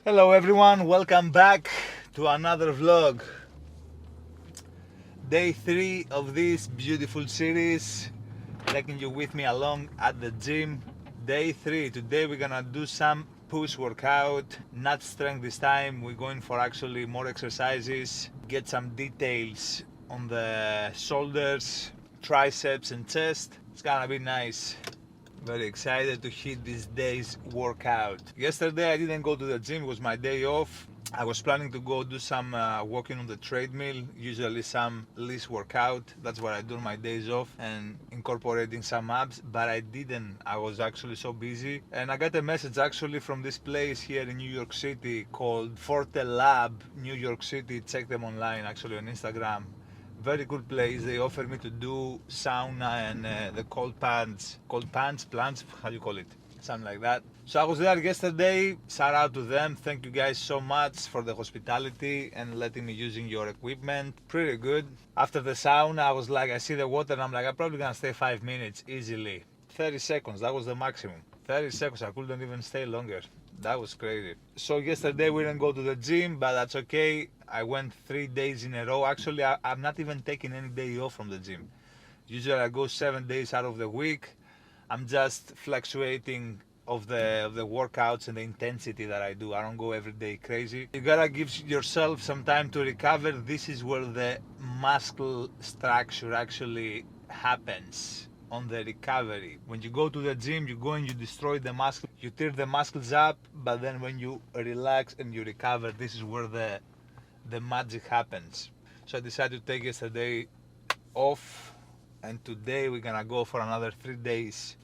Hello everyone, welcome back to another vlog. Day 3 of this beautiful series, taking you with me along at the gym. Day 3, today we're gonna do some push workout, not strength this time, we're going for actually more exercises, get some details on the shoulders, triceps and chest. It's gonna be nice. Very excited to hit this day's workout. Yesterday I didn't go to the gym, it was my day off. I was planning to go do some walking on the treadmill, usually some least workout. That's what I do on my days off, and incorporating some abs, but I didn't. I was actually so busy. And I got a message actually from this place here in New York City called Forte Lab, New York City. Check them online actually on Instagram. Very good place. They offered me to do sauna and the cold plunge, how do you call it? Something like that. So I was there yesterday. Shout out to them. Thank you guys so much for the hospitality and letting me using your equipment. Pretty good. After the sauna, I was like, I see the water and I'm like, I'm probably gonna stay 5 minutes easily. 30 seconds, that was the maximum. 30 seconds, I couldn't even stay longer. That was crazy. So yesterday we didn't go to the gym, but that's okay. I went 3 days in a row. Actually, I'm not even taking any day off from the gym. Usually I go 7 days out of the week. I'm just fluctuating of the workouts and the intensity that I do. I don't go every day crazy. You gotta give yourself some time to recover. This is where the muscle structure actually happens, on the recovery. When you go to the gym, you go and you destroy the muscle, you tear the muscles up, but then when you relax and you recover, this is where the magic happens. So I decided to take yesterday off, and today we're gonna go for another 3 days.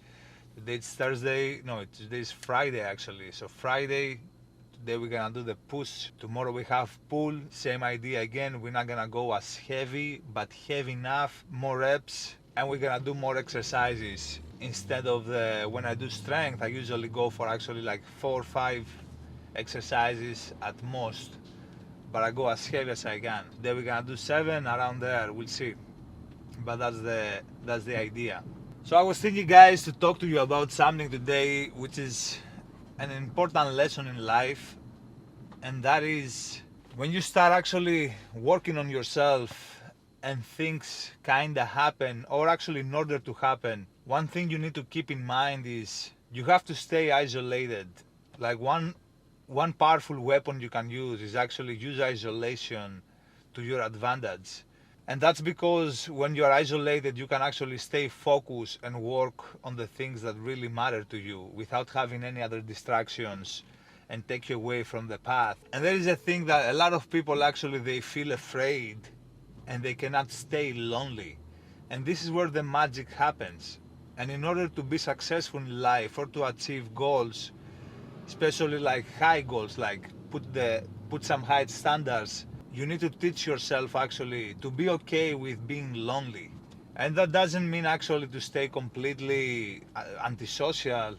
Today it's Thursday, no, today's Friday actually. So Friday, today we're gonna do the push. Tomorrow we have pull, same idea again. We're not gonna go as heavy, but heavy enough, more reps, and we're gonna do more exercises. Instead of when I do strength, I usually go for actually like 4 or 5 exercises at most, but I go as heavy as I can. Today we're gonna do 7, around there, we'll see. But that's the idea. So I was thinking, guys, to talk to you about something today, which is an important lesson in life, and that is when you start actually working on yourself and things kinda happen, or actually in order to happen, one thing you need to keep in mind is you have to stay isolated. Like one powerful weapon you can use is actually use isolation to your advantage. And that's because when you are isolated, you can actually stay focused and work on the things that really matter to you without having any other distractions and take you away from the path. And there is a thing that a lot of people actually, they feel afraid and they cannot stay lonely. And this is where the magic happens. And in order to be successful in life or to achieve goals, especially like high goals, like put some high standards, you need to teach yourself actually to be okay with being lonely. And that doesn't mean actually to stay completely antisocial,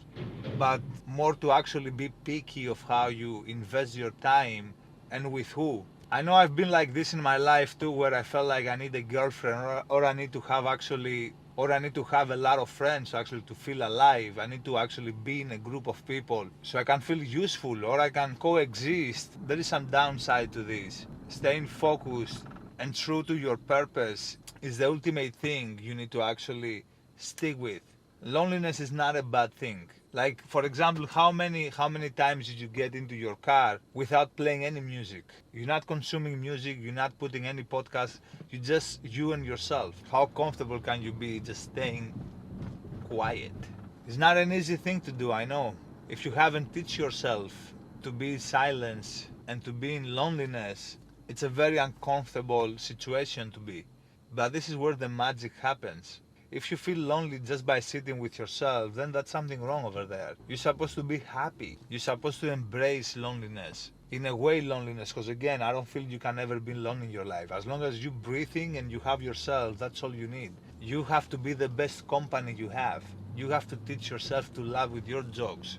but more to actually be picky of how you invest your time and with who. I know I've been like this in my life too, where I felt like I need a girlfriend, or I need to have a lot of friends actually to feel alive. I need to actually be in a group of people so I can feel useful, or I can coexist. There is some downside to this. Staying focused and true to your purpose is the ultimate thing you need to actually stick with. Loneliness is not a bad thing. Like, for example, how many times did you get into your car without playing any music? You're not consuming music, you're not putting any podcast, you and yourself. How comfortable can you be just staying quiet? It's not an easy thing to do, I know. If you haven't taught yourself to be in silence and to be in loneliness, it's a very uncomfortable situation to be. But this is where the magic happens. If you feel lonely just by sitting with yourself, then that's something wrong over there. You're supposed to be happy. You're supposed to embrace loneliness. In a way, loneliness, because again, I don't feel you can ever be lonely in your life. As long as you're breathing and you have yourself, that's all you need. You have to be the best company you have. You have to teach yourself to laugh with your jokes.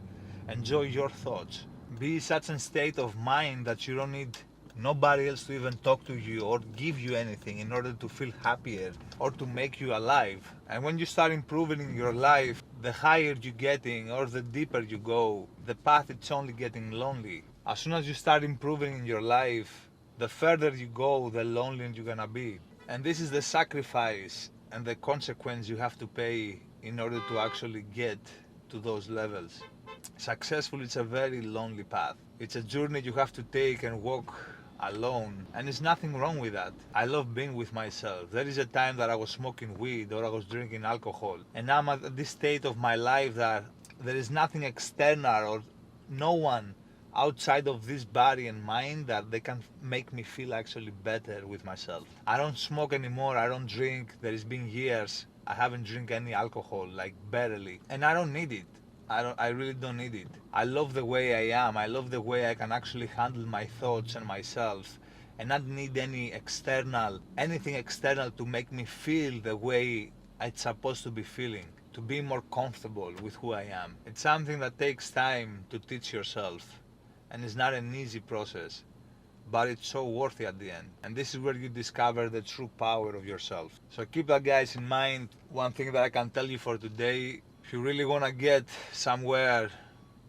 Enjoy your thoughts. Be in such a state of mind that you don't need nobody else to even talk to you or give you anything in order to feel happier or to make you alive. And when you start improving in your life, the higher you're getting or the deeper you go, the path it's only getting lonely. As soon as you start improving in your life, the further you go, the lonelier you're gonna be. And this is the sacrifice and the consequence you have to pay in order to actually get to those levels. Successful is a very lonely path. It's a journey you have to take and walk alone, and there's nothing wrong with that. I love being with myself. There is a time that I was smoking weed or I was drinking alcohol, and now I'm at this state of my life that there is nothing external or no one outside of this body and mind that they can make me feel actually better with myself. I don't smoke anymore, I don't drink. There has been years I haven't drink any alcohol, like barely, and I don't need it. I really don't need it. I love the way I am. I love the way I can actually handle my thoughts and myself and not need anything external to make me feel the way it's supposed to be feeling, to be more comfortable with who I am. It's something that takes time to teach yourself, and it's not an easy process, but it's so worth it at the end. And this is where you discover the true power of yourself. So keep that, guys, in mind. One thing that I can tell you for today: if you really want to get somewhere,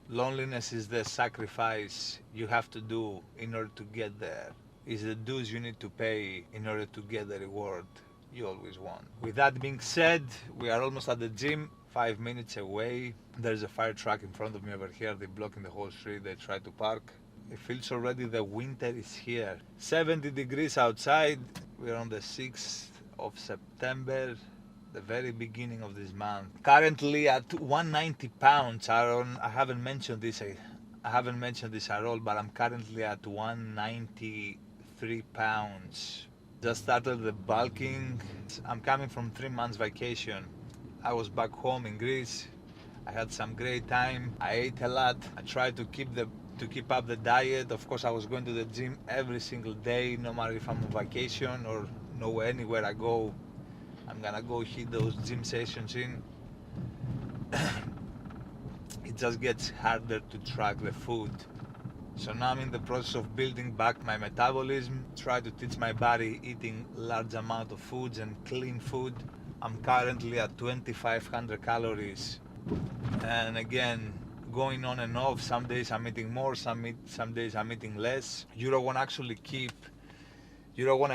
loneliness is the sacrifice you have to do in order to get there. It's the dues you need to pay in order to get the reward you always want. With that being said, we are almost at the gym, 5 minutes away. There's a fire truck in front of me over here. They're blocking the whole street. They try to park. It feels already the winter is here. 70 degrees outside. We're on the 6th of September, the very beginning of this month. Currently at 190 pounds. I haven't mentioned this at all, but I'm currently at 193 pounds. Just started the bulking. I'm coming from 3 months vacation. I was back home in Greece. I had some great time. I ate a lot. I tried to keep up the diet. Of course, I was going to the gym every single day, no matter if I'm on vacation or anywhere I go. I'm gonna go hit those gym sessions in. It just gets harder to track the food. So now I'm in the process of building back my metabolism, try to teach my body eating large amount of foods and clean food. I'm currently at 2500 calories, and again, going on and off. Some days I'm eating more, some days I'm eating less. You don't want to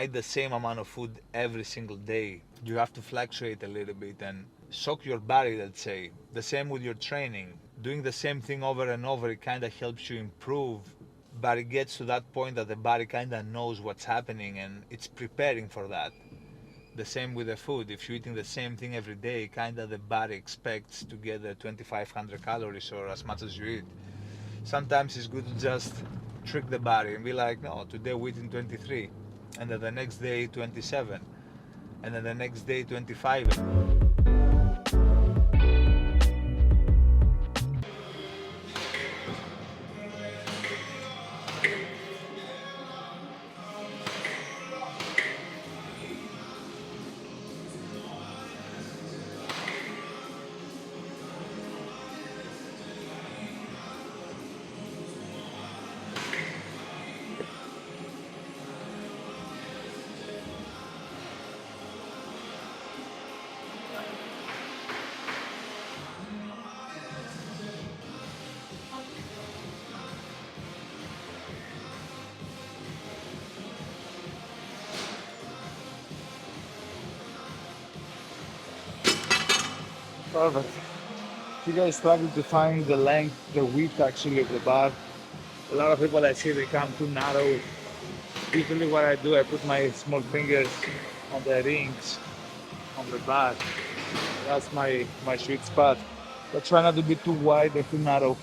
eat the same amount of food every single day. You have to fluctuate a little bit and shock your body, let's say. The same with your training. Doing the same thing over and over, it kind of helps you improve, but it gets to that point that the body kind of knows what's happening and it's preparing for that. The same with the food. If you're eating the same thing every day, kind of the body expects to get the 2500 calories or as much as you eat. Sometimes it's good to just trick the body and be like, no, today we're eating 23, and then the next day 27, and then the next day 25. Perfect. You guys struggle to find the length, the width actually of the bar. A lot of people I see, they come too narrow. Usually what I do, I put my small fingers on the rings on the bar. That's my sweet spot. But try not to be too wide or too narrow.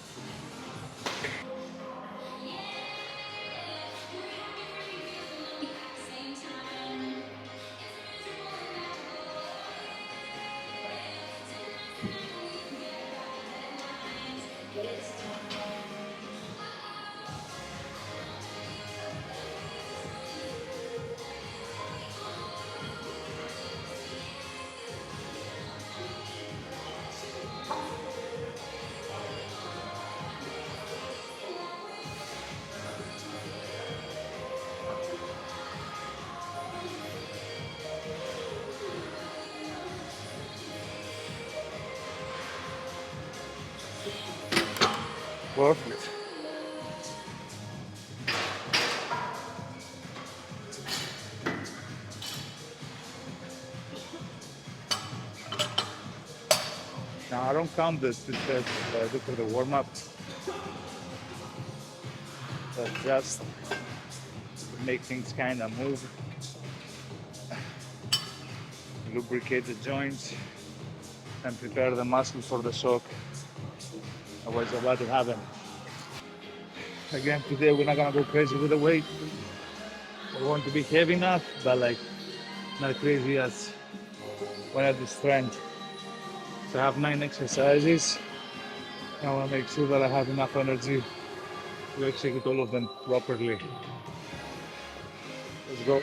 Perfect. don't count the two sets that I do for the warm-up. But just to make things kind of move, lubricate the joints, and prepare the muscle for the shock of what's about to happen. Again, today we're not gonna go crazy with the weight. We're going to be heavy enough, but like not crazy as when I do strength. So I have 9 exercises. I want to make sure that I have enough energy to execute all of them properly. Let's go.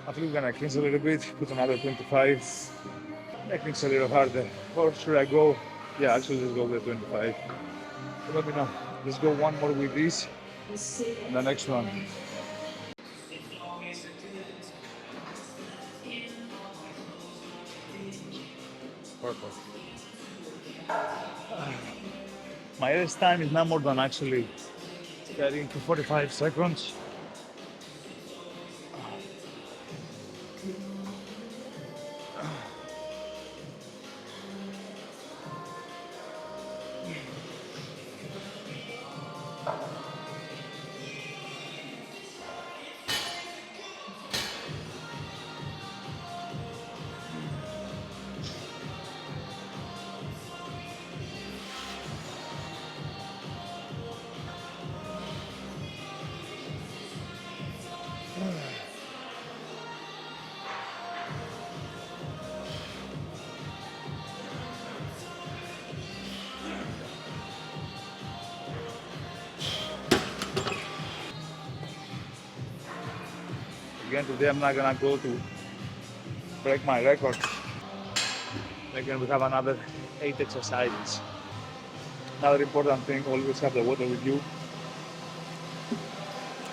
I think we're gonna cleanse a little bit, put another 25, make things a little harder. Or should I go? Yeah, actually, let's go with 25. Let me know. Let's go one more with this, and the next one. Perfect. My rest time is not more than actually getting to 45 seconds. Again, today I'm not gonna go to break my record. Again, we have another 8 exercises. Another important thing, always have the water with you.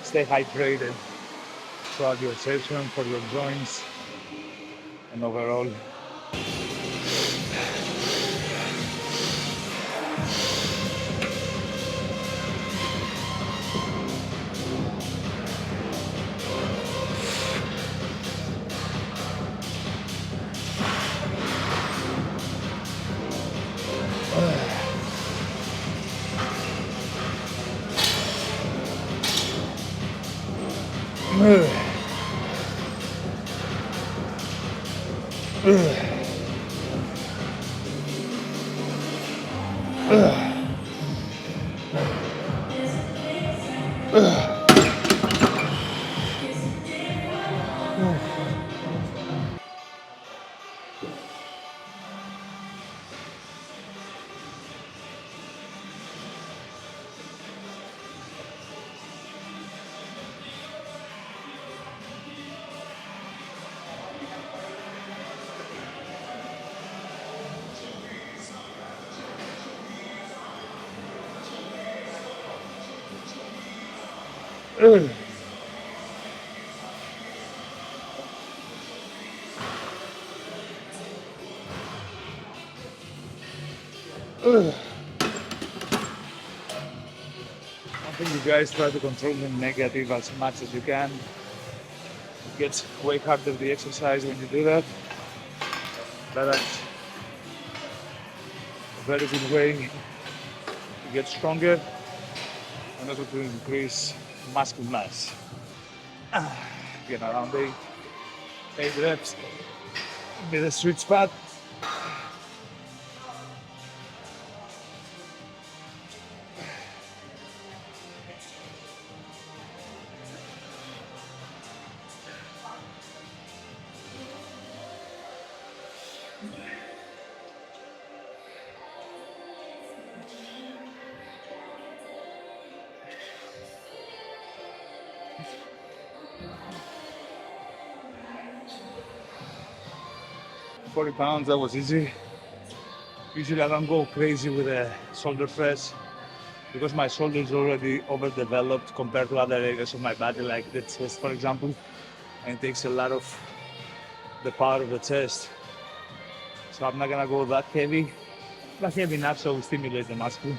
Stay hydrated throughout your session for your joints and overall. I think you guys try to control the negative as much as you can. It gets way harder the exercise when you do that. But that's a very good way to get stronger and also to increase muscle mass. Get around 8 reps. Be the sweet spot. 40 pounds, that was easy. Usually I don't go crazy with a shoulder press because my shoulder is already overdeveloped compared to other areas of my body, like the chest, for example, and it takes a lot of the power of the chest. So I'm not gonna go that heavy, not heavy enough so we stimulate the muscle.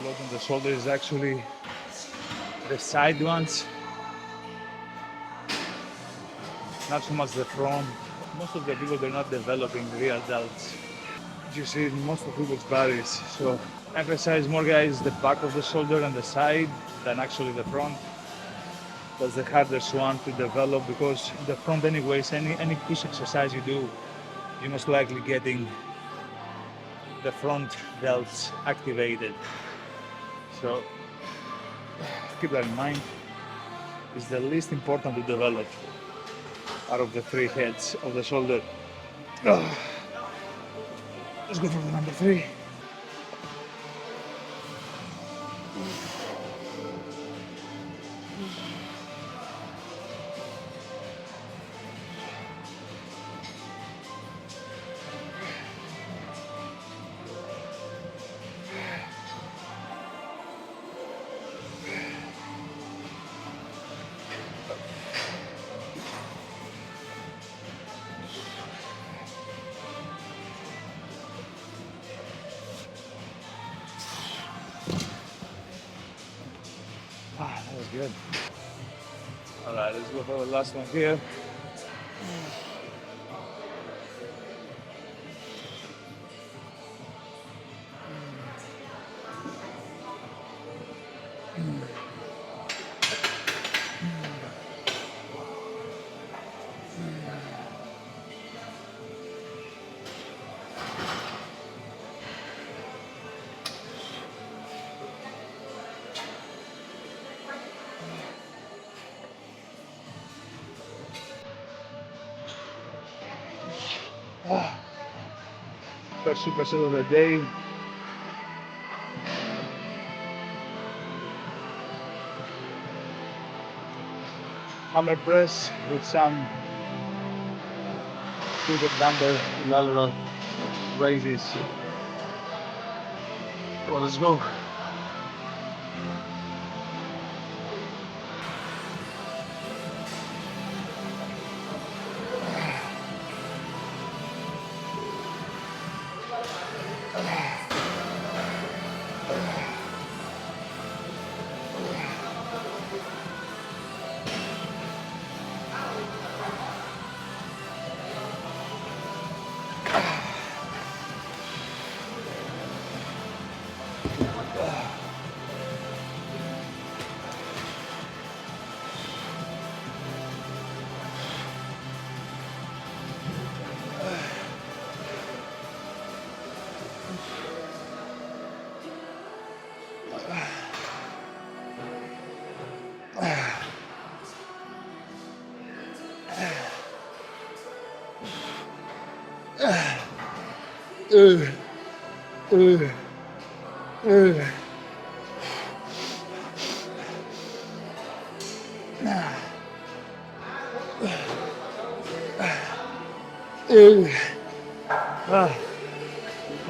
Load on the shoulder is actually the side ones, not so much the front. Most of the people, they're not developing real delts. You see in most of people's bodies. So emphasize more, guys, the back of the shoulder and the side than actually the front. That's the hardest one to develop because the front anyways, any push exercise you do, you're most likely getting the front delts activated. So keep that in mind. It's the least important to develop out of the three heads of the shoulder. Let's go for the number 3. That was good. All right, let's go for the last one here. First superset of the day. Hammer press with some super dumbbell lateral raises. Well, let's go.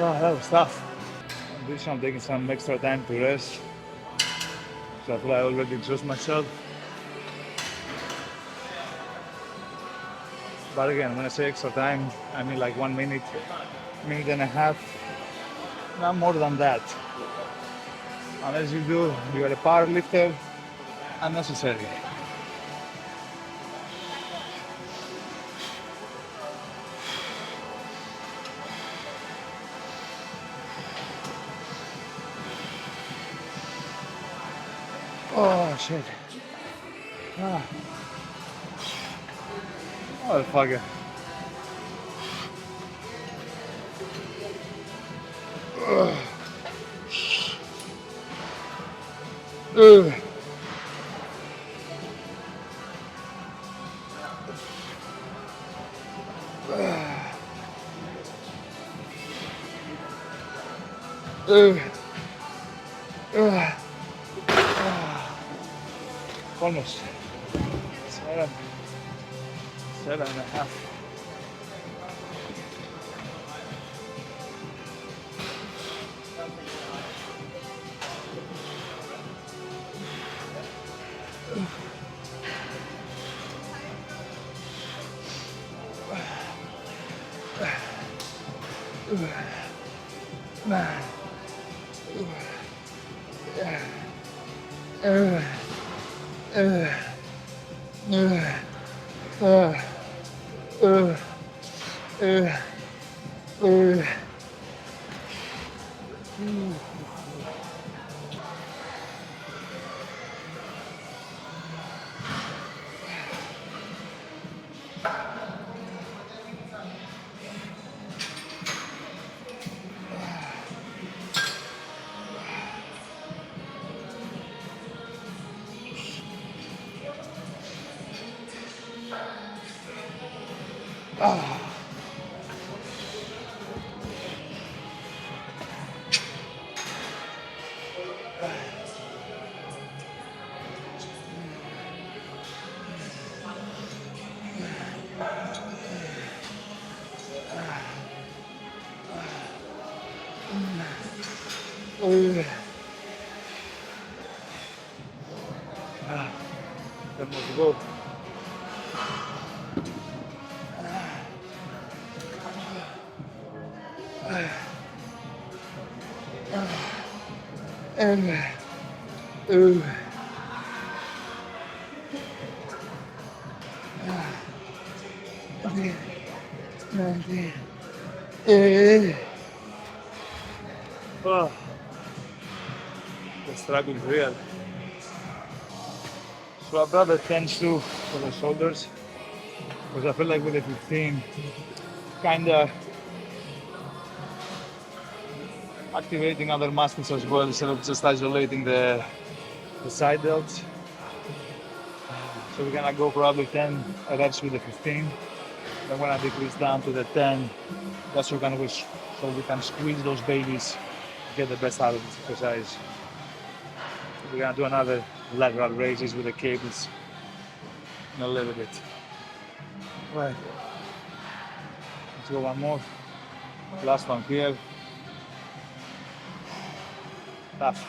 That was tough. This I'm taking some extra time to rest. So I feel I already exhausted myself. But again, when I say extra time, I mean like 1 minute, minute and a half, not more than that. Unless you are a power lifter, unnecessary. Oh shit. Motherfucker. Almost 7.5. That must go. Oh, the struggle is real. So I brought the 10s for the shoulders because I feel like with the 15, kinda activating other muscles as well instead of just isolating the side delts. So we're gonna go probably 10 reps with the 15. Then when I decrease down to the 10, that's what we're gonna wish. So we can squeeze those babies, get the best out of this exercise. We're gonna do another lateral raises with the cables in a little bit. Right. Let's go one more. Last one here. Tough.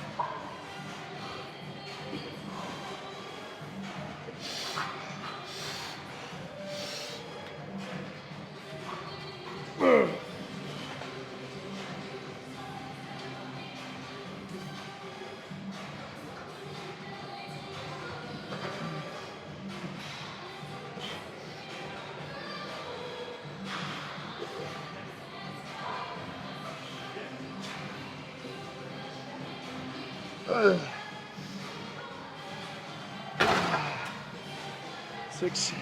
Six.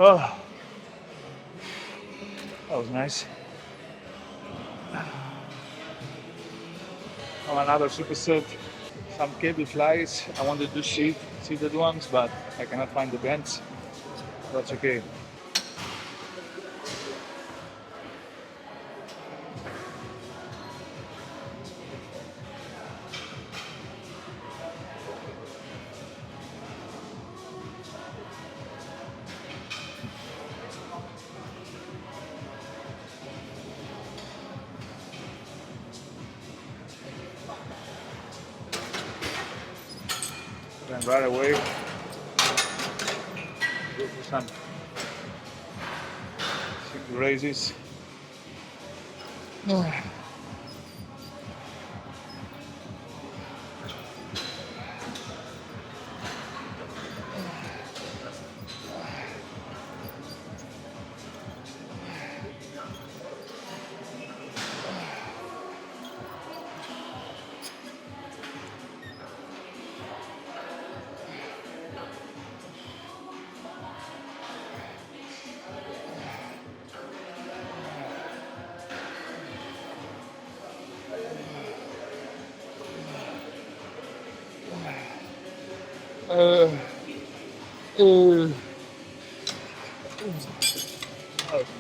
Oh, that was nice. Oh, another superset. Some cable flies. I wanted to do seated ones, but I cannot find the bench. That's okay. right away. Go for some simple raises. Oh,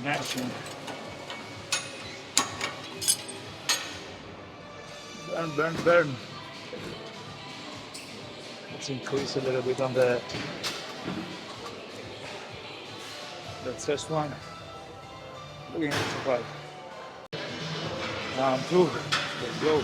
nasty. Burn. Let's increase a little bit on the first one. Looking at the fight. 1, 2, let's go.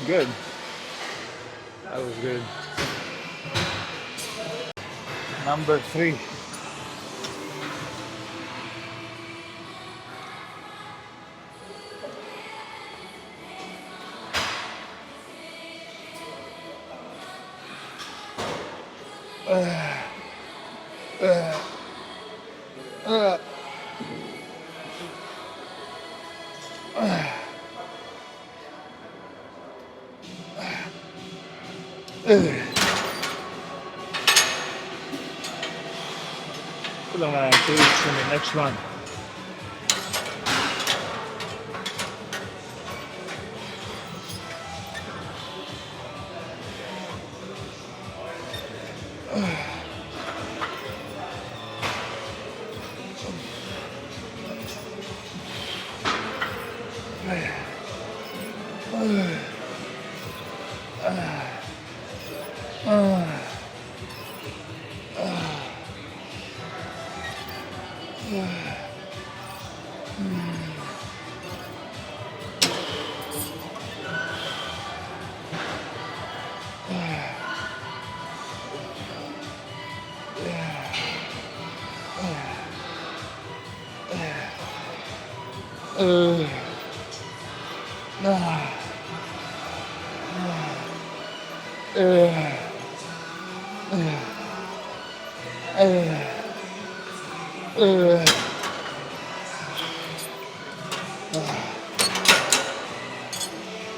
Good. That was good. Number 3. Put on my increase in the next one.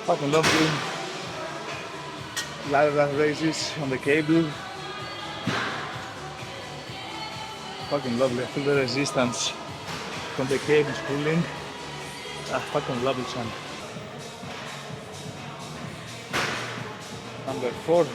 Fucking love doing lateral raises on the cable. Fucking lovely. I feel the resistance from the cables pulling. Fucking lovely, son. Number 4.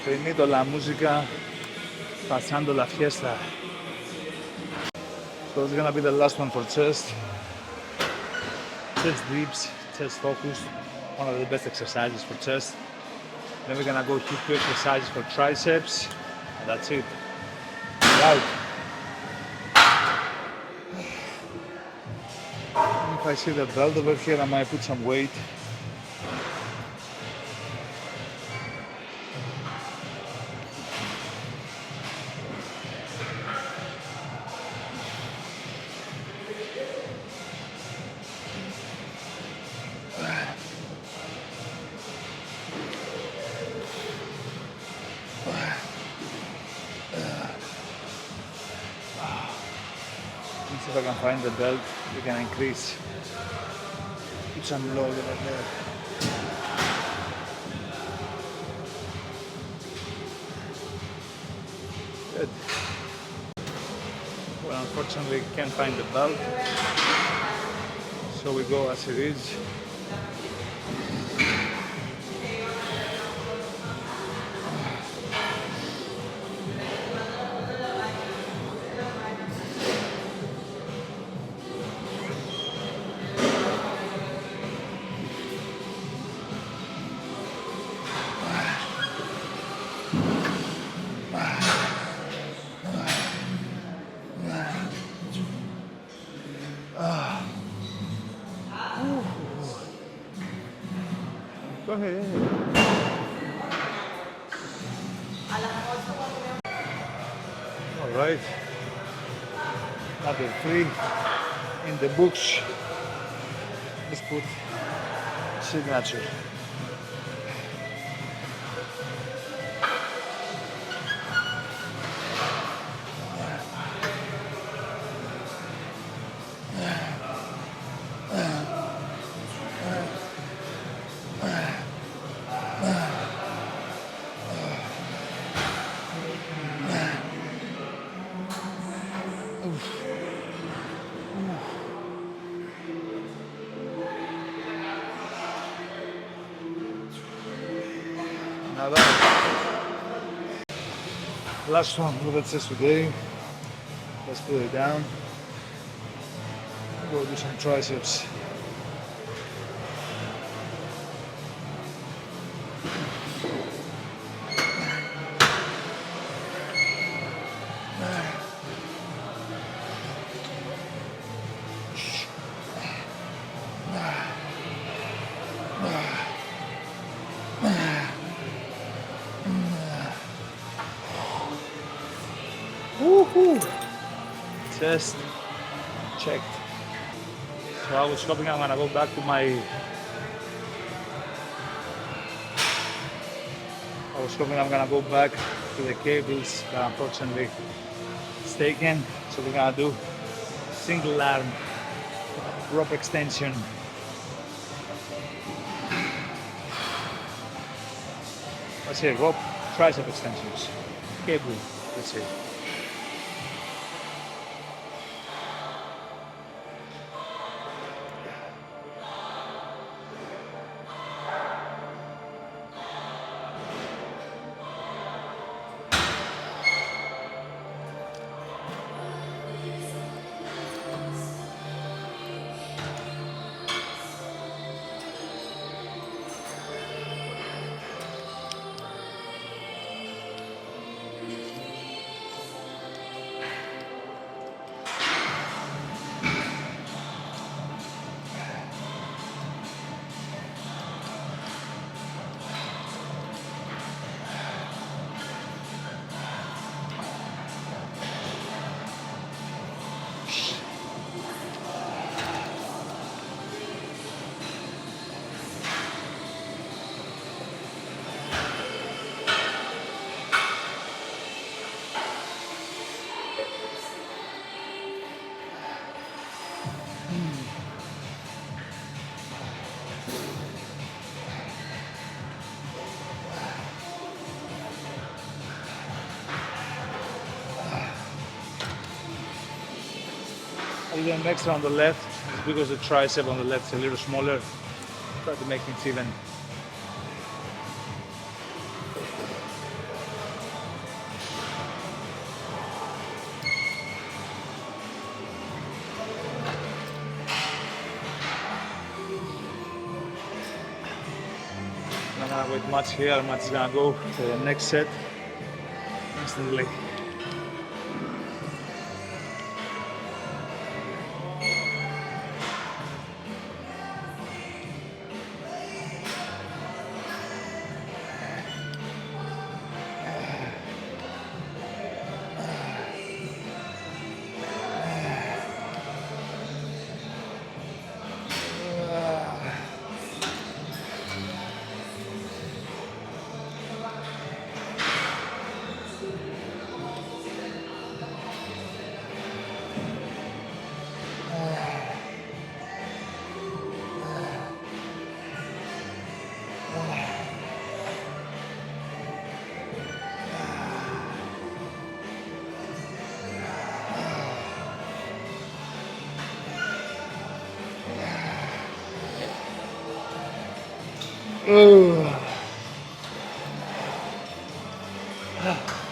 Finito la musica, passando la fiesta. So it's gonna be the last one for chest. Chest dips, chest focus. One of the best exercises for chest. Then we're gonna go hit 2 exercises for triceps, and that's it. Right. If I see the belt over here, I might put some weight. Let's see if I can find the belt, we can increase. Put some load over there. Good. Well, unfortunately, can't find the belt, so we go as it is. Go ahead. All right. Number 3 in the books. Let's put signature. Now that last one with the chest today. Let's put it down. Go do some triceps. Woohoo! Chest checked. So I was hoping I'm gonna go back to my. I was hoping I'm gonna go back to the cables, but unfortunately it's taken. So we're gonna do single arm rope extension. Let's say rope tricep extensions. Cable, let's say. And then next one on the left is because the tricep on the left is a little smaller. Try to make it even. I'm not gonna wait much here, I'm just gonna go to the next set instantly.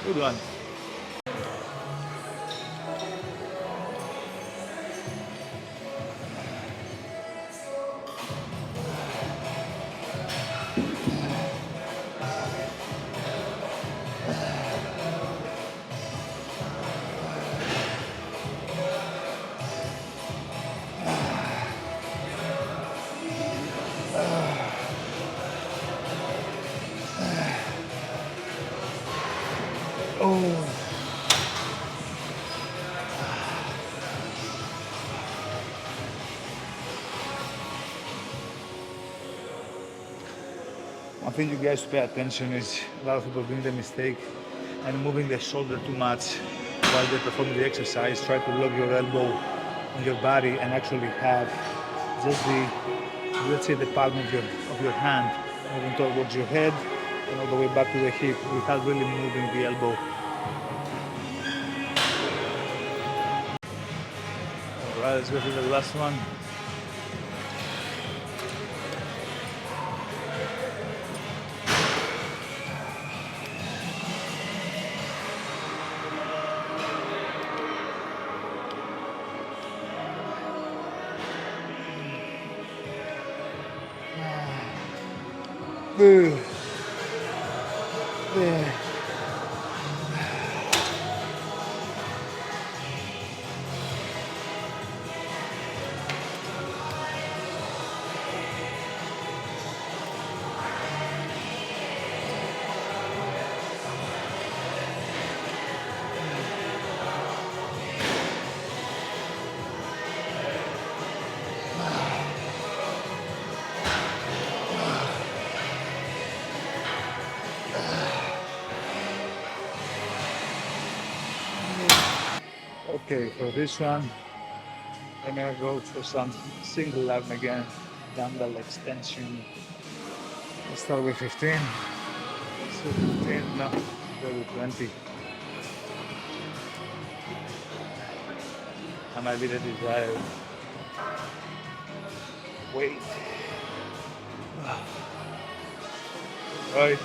Good one. Oh. One thing you guys to pay attention is a lot of people doing the mistake and moving the shoulder too much while they perform the exercise. Try to lock your elbow on your body and actually have just the, let's say, the palm of your hand moving towards your head and all the way back to the hip without really moving the elbow. Alright, let's go to the last one. Okay, for this one, I'm gonna go for some single arm again, dumbbell extension. Let's start with 15. So 15, no, go with 20. I might be the desired weight. Right.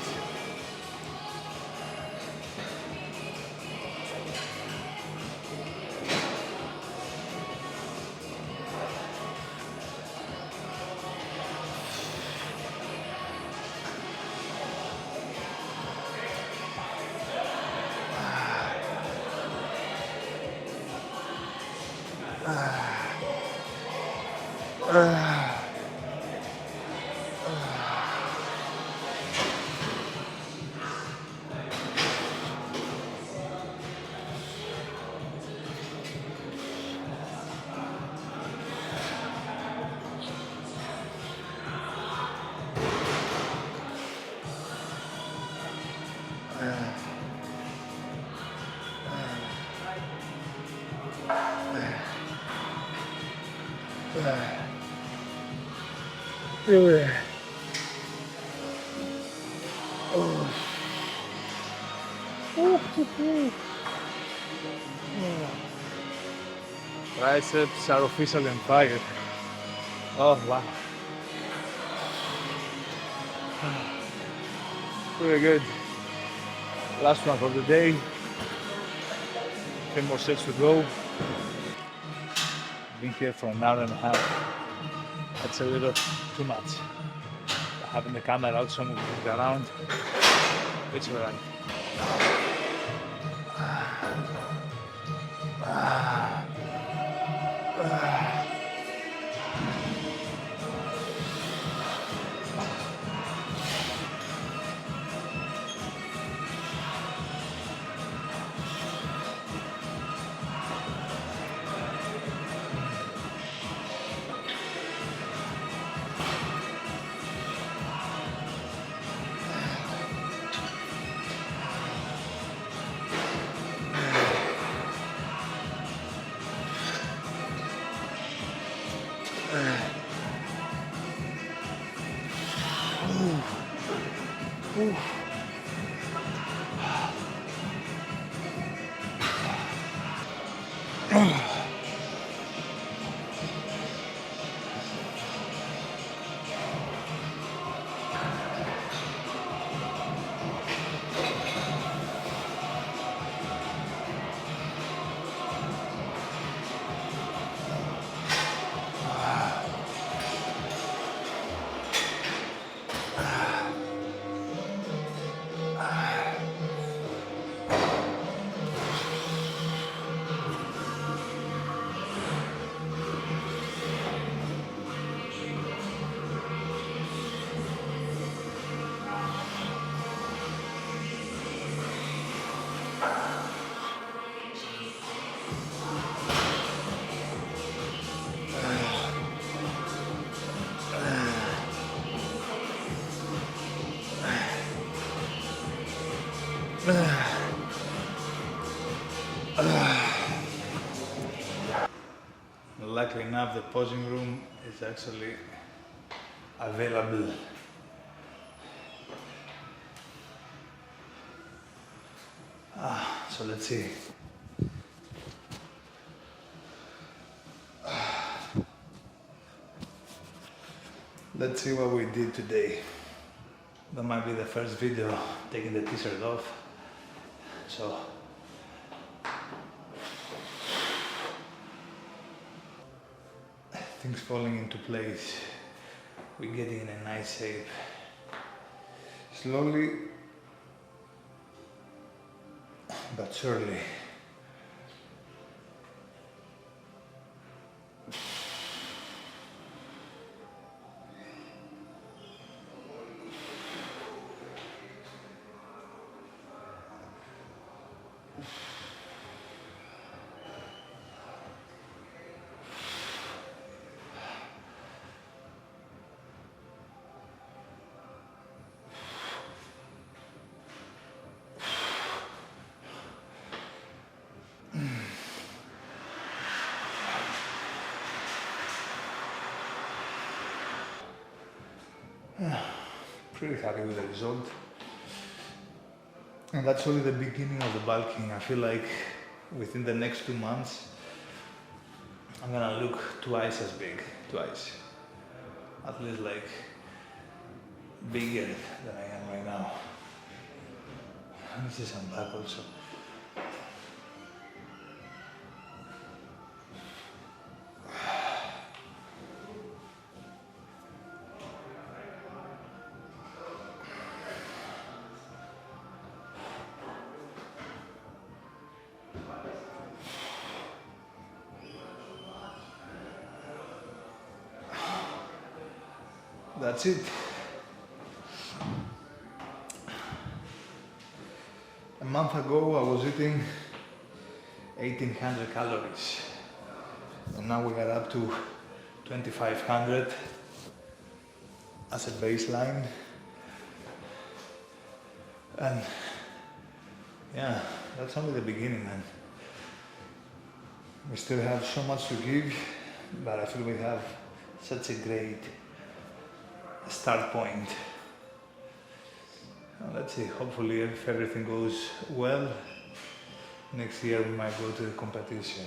Triceps are officially on fire. Oh wow. Pretty good. Last one for the day. 10 more sets to go. Been here for an hour and a half. That's a little too much. Having the camera out so moving around, it's alright. Luckily enough, the posing room is actually available. So let's see. Let's see what we did today. That might be the first video taking the t-shirt off. So things falling into place. We're getting in a nice shape. Slowly but surely. Pretty happy with the result. And that's only the beginning of the bulking. I feel like within the next 2 months, I'm gonna look twice as big, twice. At least like bigger than I am right now. Let me see some back also. That's it. A month ago I was eating 1800 calories and now we are up to 2500 as a baseline, and yeah, that's only the beginning, man. We still have so much to give, but I feel we have such a great start point. Let's see, hopefully if everything goes well, next year we might go to the competition.